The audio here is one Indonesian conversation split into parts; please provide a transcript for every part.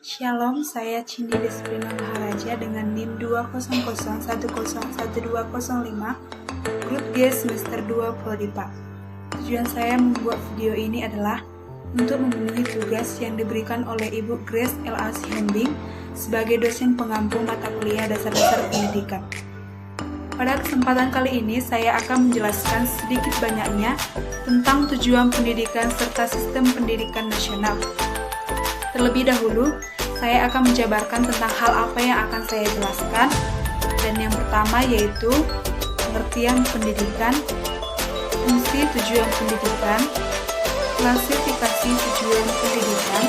Shalom, saya Cindy Desprina Maharaja dengan NIM 200101205, Grup G semester 2 Prodipa. Tujuan saya membuat video ini adalah untuk memenuhi tugas yang diberikan oleh Ibu Grace L.A. Sihombing sebagai dosen pengampu mata kuliah dasar-dasar pendidikan. Pada kesempatan kali ini, saya akan menjelaskan sedikit banyaknya tentang tujuan pendidikan serta sistem pendidikan nasional. Terlebih dahulu, saya akan menjabarkan tentang hal apa yang akan saya jelaskan. Dan yang pertama yaitu pengertian pendidikan, fungsi tujuan pendidikan, klasifikasi tujuan pendidikan,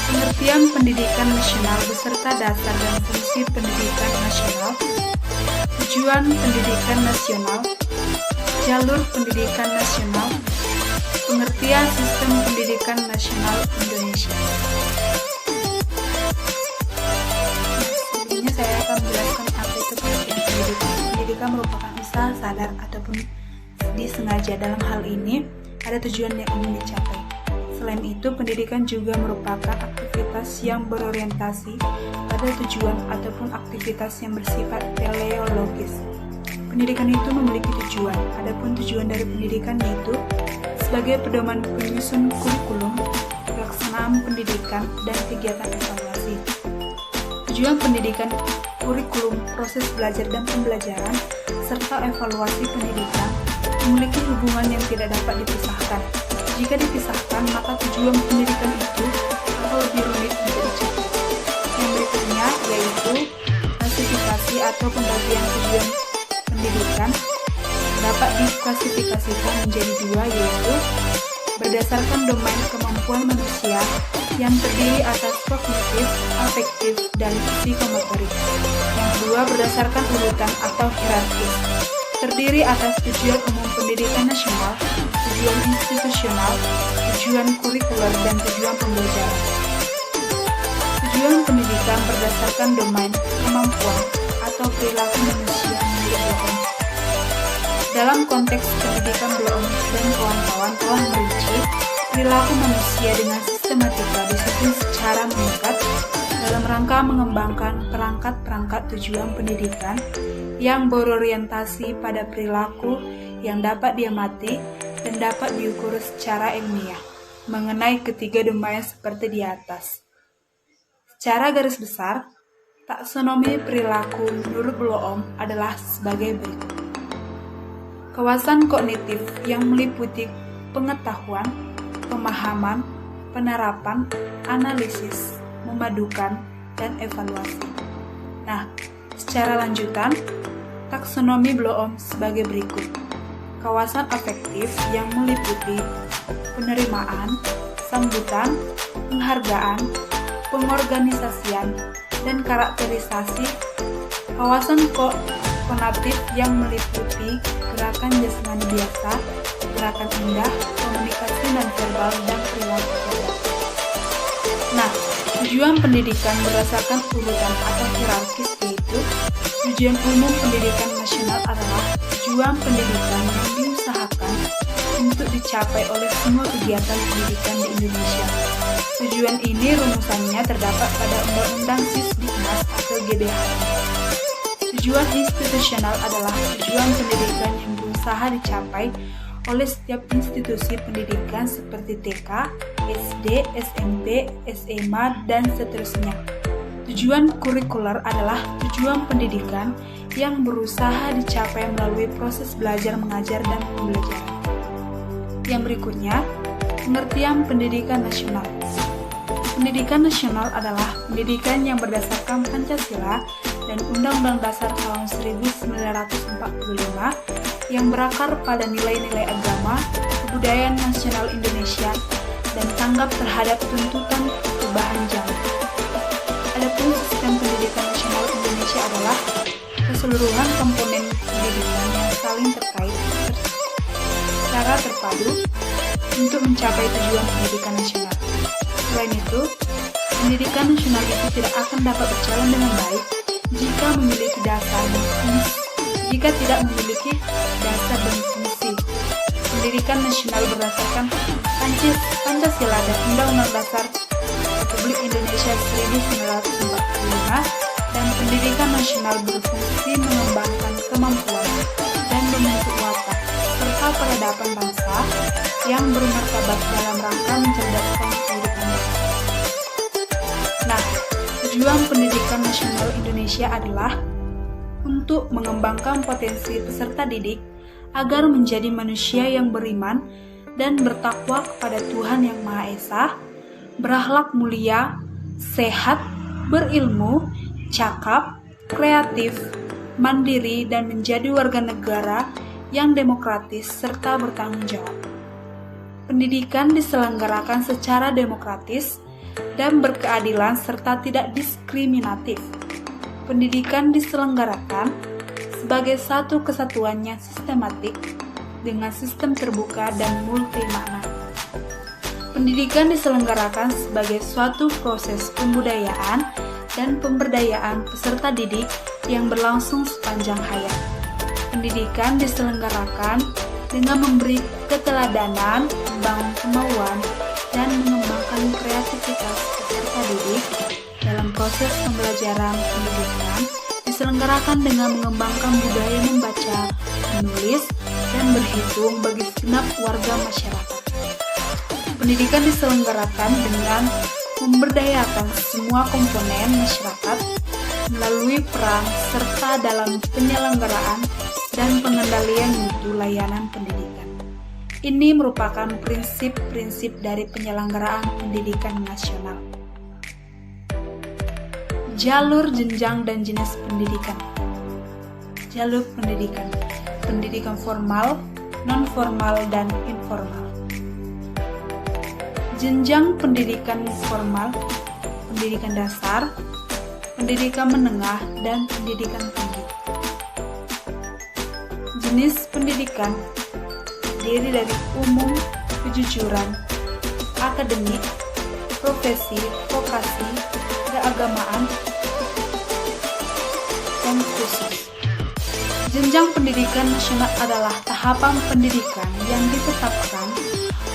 pengertian pendidikan nasional beserta dasar dan fungsi pendidikan nasional, tujuan pendidikan nasional, jalur pendidikan nasional, pengertian sistem pendidikan nasional Indonesia. Sebelumnya saya akan menjelaskan apa itu pengertian pendidikan. Pendidikan merupakan usaha sadar ataupun disengaja. Dalam hal ini, ada tujuan yang ingin dicapai. Selain itu, pendidikan juga merupakan aktivitas yang berorientasi pada tujuan ataupun aktivitas yang bersifat teleologis. Pendidikan itu memiliki tujuan. Adapun tujuan dari pendidikan yaitu sebagai pedoman penyusun kurikulum, pelaksanaan pendidikan, dan kegiatan evaluasi. Tujuan pendidikan, kurikulum, proses belajar dan pembelajaran, serta evaluasi pendidikan memiliki hubungan yang tidak dapat dipisahkan. Jika dipisahkan, maka tujuan pendidikan itu akan lebih rumit untuk dicapai. Yang berikutnya yaitu klasifikasi atau pembagian tujuan pendidikan dapat diklasifikasikan menjadi dua, yaitu berdasarkan domain kemampuan manusia yang terdiri atas kognitif, afektif, dan psikomotorik. Yang kedua berdasarkan urutan atau hierarkis, terdiri atas tujuan umum pendidikan nasional, tujuan institusional, tujuan kurikuler, dan tujuan pembelajaran. Tujuan pendidikan berdasarkan domain kemampuan atau perilaku manusia menurut Bloom. Dalam konteks pendidikan Bloom dan kawan-kawan telah merinci perilaku manusia dengan sistematika disusun secara mengikat dalam rangka mengembangkan perangkat-perangkat tujuan pendidikan yang berorientasi pada perilaku yang dapat diamati dan dapat diukur secara ilmiah mengenai ketiga domain seperti di atas. Secara garis besar, taksonomi perilaku menurut Bloom adalah sebagai berikut. Kawasan kognitif yang meliputi pengetahuan, pemahaman, penerapan, analisis, memadukan, dan evaluasi. Nah, secara lanjutan, taksonomi Bloom sebagai berikut. Kawasan afektif yang meliputi penerimaan, sambutan, penghargaan, pengorganisasian, dan karakterisasi. Kawasan konatif yang meliputi gerakan jasmani biasa, gerakan indah, komunikasi non-verbal, dan perilaku verbal. Nah, tujuan pendidikan berdasarkan urutan atau hierarkis yaitu tujuan umum pendidikan nasional adalah tujuan pendidikan yang diusahakan untuk dicapai oleh semua kegiatan pendidikan di Indonesia. Tujuan ini rumusannya terdapat pada Undang-Undang Sisdiknas atau GBH. Tujuan institusional adalah tujuan pendidikan yang berusaha dicapai oleh setiap institusi pendidikan seperti TK, SD, SMP, SMA, dan seterusnya. Tujuan kurikuler adalah tujuan pendidikan yang berusaha dicapai melalui proses belajar mengajar dan pembelajaran. Yang berikutnya, pengertian pendidikan nasional. Pendidikan nasional adalah pendidikan yang berdasarkan Pancasila dan Undang-Undang Dasar tahun 1945 yang berakar pada nilai-nilai agama, kebudayaan nasional Indonesia, dan tanggap terhadap tuntutan perubahan zaman. Adapun sistem pendidikan nasional Indonesia adalah keseluruhan komponen pendidikan yang saling terkait secara terpadu untuk mencapai tujuan pendidikan nasional. Selain itu, pendidikan nasional itu tidak akan dapat berjalan dengan baik jika tidak memiliki dasar dan fungsi. Pendidikan nasional berdasarkan Pancasila dan Undang-Undang Dasar Republik Indonesia 1945 dan pendidikan nasional berfungsi mengembangkan kemampuan dan membentuk watak serta peradaban bangsa yang bermartabat dalam rangka mencerdaskan kehidupan bangsa. Nah, tujuan pendidikan nasional Indonesia adalah untuk mengembangkan potensi peserta didik agar menjadi manusia yang beriman dan bertakwa kepada Tuhan Yang Maha Esa, berakhlak mulia, sehat, berilmu, cakap, kreatif, mandiri, dan menjadi warga negara yang demokratis serta bertanggung jawab. Pendidikan diselenggarakan secara demokratis dan berkeadilan serta tidak diskriminatif. Pendidikan diselenggarakan sebagai satu kesatuan yang sistematik dengan sistem terbuka dan multi makna. Pendidikan diselenggarakan sebagai suatu proses pembudayaan dan pemberdayaan peserta didik yang berlangsung sepanjang hayat. Pendidikan diselenggarakan dengan memberi keteladanan, membangun kemauan, dan mengembangkan kreativitas peserta didik dalam proses pembelajaran pendidikan diselenggarakan dengan mengembangkan budaya membaca, menulis, dan berhitung bagi segenap warga masyarakat. Pendidikan diselenggarakan dengan memberdayakan semua komponen masyarakat melalui peran serta dalam penyelenggaraan dan pengendalian mutu layanan pendidikan. Ini merupakan prinsip-prinsip dari penyelenggaraan pendidikan nasional. Jalur, jenjang, dan jenis pendidikan. Jalur pendidikan: pendidikan formal, non-formal, dan informal. Jenjang pendidikan formal: pendidikan dasar, pendidikan menengah, dan pendidikan tinggi. Jenis pendidikan terdiri dari umum, kejujuran, akademik, profesi, vokasi, keagamaan, dan khusus. Jenjang pendidikan nasional adalah tahapan pendidikan yang ditetapkan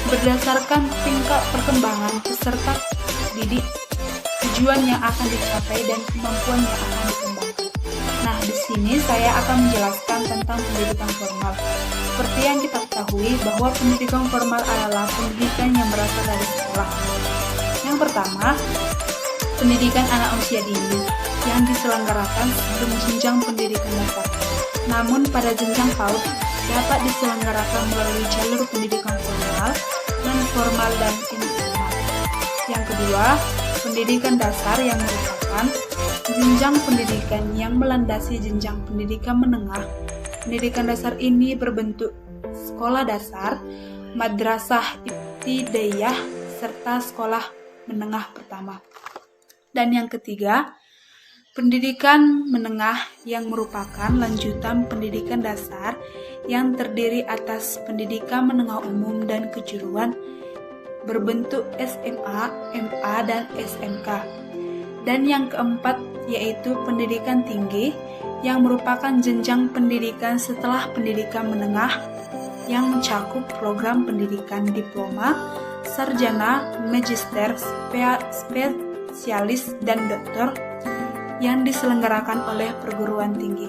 berdasarkan tingkat perkembangan peserta didik, tujuan yang akan dicapai, dan kemampuan yang akan dikembangkan. Nah, di sini saya akan menjelaskan tentang pendidikan formal. Seperti yang kita ketahui bahwa pendidikan formal adalah pendidikan yang berasal dari sekolah. Yang pertama, pendidikan anak usia dini yang diselenggarakan sebelum jenjang pendidikan dasar. Namun pada jenjang PAUD dapat diselenggarakan melalui jalur pendidikan formal, non-formal, dan informal. Yang kedua, pendidikan dasar yang merupakan jenjang pendidikan yang melandasi jenjang pendidikan menengah. Pendidikan dasar ini berbentuk sekolah dasar, madrasah ibtidaiyah, serta sekolah menengah pertama. Dan yang ketiga, pendidikan menengah yang merupakan lanjutan pendidikan dasar yang terdiri atas pendidikan menengah umum dan kejuruan berbentuk SMA, MA, dan SMK. Dan yang keempat yaitu pendidikan tinggi yang merupakan jenjang pendidikan setelah pendidikan menengah yang mencakup program pendidikan diploma, sarjana, magister, spesialis, dan doktor yang diselenggarakan oleh perguruan tinggi.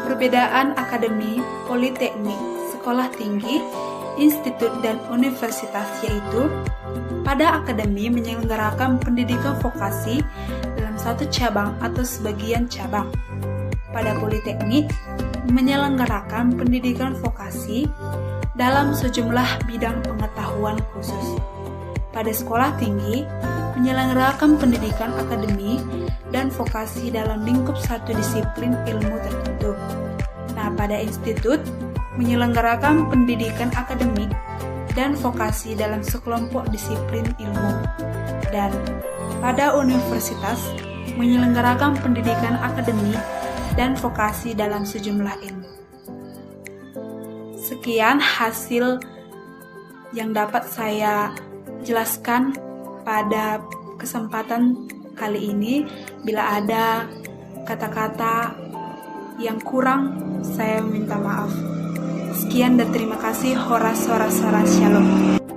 Perbedaan akademi, politeknik, sekolah tinggi, institut, dan universitas yaitu pada akademi menyelenggarakan pendidikan vokasi dalam satu cabang atau sebagian cabang. Pada politeknik menyelenggarakan pendidikan vokasi dalam sejumlah bidang pengetahuan khusus. Pada sekolah tinggi menyelenggarakan pendidikan akademi dan vokasi dalam lingkup satu disiplin ilmu tertentu. Nah, pada institut menyelenggarakan pendidikan akademik dan vokasi dalam sekelompok disiplin ilmu. Dan pada universitas menyelenggarakan pendidikan akademik dan vokasi dalam sejumlah ilmu. Sekian hasil yang dapat saya jelaskan pada kesempatan kali ini. Bila ada kata-kata yang kurang, saya minta maaf. Sekian dan terima kasih. Horas, shalom.